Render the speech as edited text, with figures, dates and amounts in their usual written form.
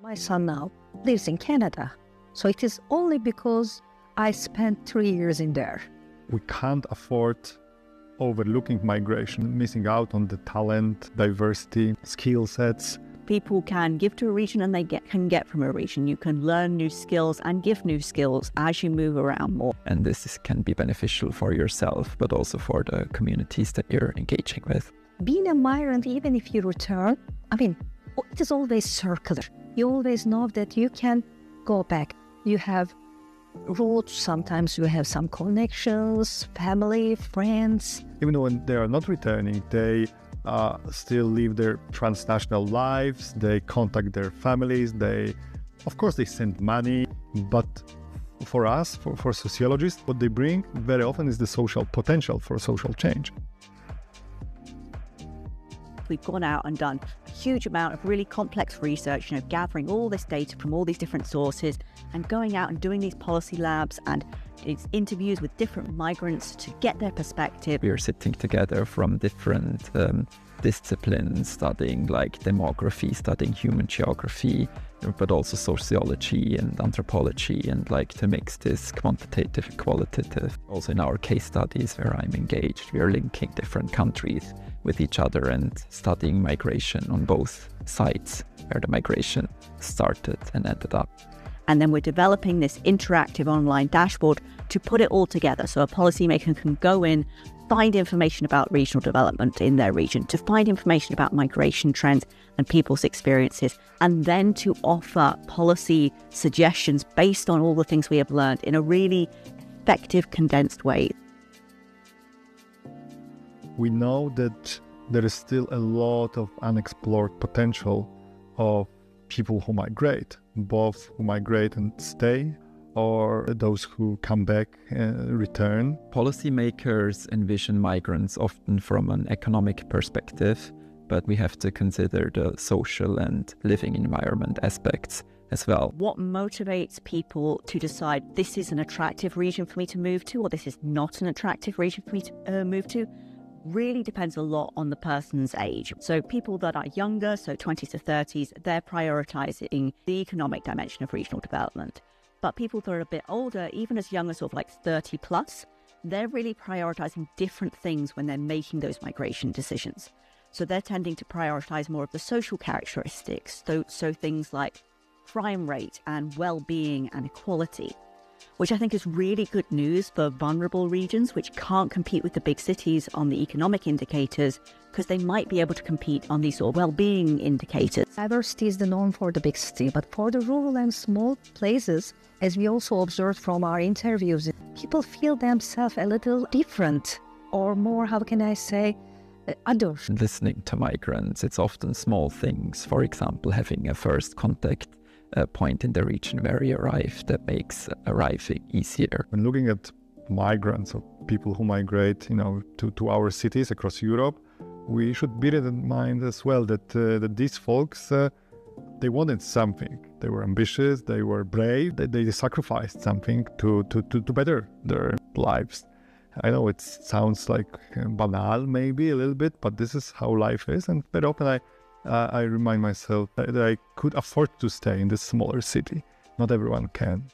My son now lives in Canada. So it is only because I spent 3 years in there. We can't afford overlooking migration, missing out on the talent, diversity, skill sets. People can give to a region and they can get from a region. You can learn new skills and give new skills as you move around more. And this can be beneficial for yourself, but also for the communities that you're engaging with. Being a migrant, even if you return, it is always circular. You always know that you can go back. You have roots, sometimes you have some connections, family, friends. Even when they are not returning, they still live their transnational lives, they contact their families, of course they send money, but for us, for sociologists, what they bring very often is the social potential for social change. We've gone out and done a huge amount of really complex research, gathering all this data from all these different sources and going out and doing these policy labs and these interviews with different migrants to get their perspective. We are sitting together from different disciplines, studying like demography, studying human geography, but also sociology and anthropology, and like to mix this quantitative and qualitative. Also in our case studies where I'm engaged, we are linking different countries with each other and studying migration on both sides where the migration started and ended up. And then we're developing this interactive online dashboard to put it all together so a policymaker can go in, find information about regional development in their region, to find information about migration trends and people's experiences, and then to offer policy suggestions based on all the things we have learned in a really effective, condensed way. We know that there is still a lot of unexplored potential of people who migrate, both who migrate and stay, or those who come back and return. Policymakers envision migrants often from an economic perspective, but we have to consider the social and living environment aspects as well. What motivates people to decide this is an attractive region for me to move to, or this is not an attractive region for me to move to, really depends a lot on the person's age. So people that are younger, so 20s to 30s, they're prioritizing the economic dimension of regional development. But people that are a bit older, even as young as sort of like 30 plus, they're really prioritizing different things when they're making those migration decisions. So they're tending to prioritize more of the social characteristics, so things like crime rate and well-being and equality, which I think is really good news for vulnerable regions which can't compete with the big cities on the economic indicators, because they might be able to compete on these sort of well-being indicators. Diversity is the norm for the big city, but for the rural and small places, as we also observed from our interviews, people feel themselves a little different, or more, how can I say, other. Listening to migrants, it's often small things. For example, having a first contact point in the region where you arrive that makes arriving easier. When looking at migrants or people who migrate, to our cities across Europe, we should bear it in mind as well that these folks, they wanted something. They were ambitious, they were brave, they sacrificed something to better their lives. I know it sounds like banal maybe a little bit, but this is how life is, and very often I remind myself that I could afford to stay in this smaller city. Not everyone can.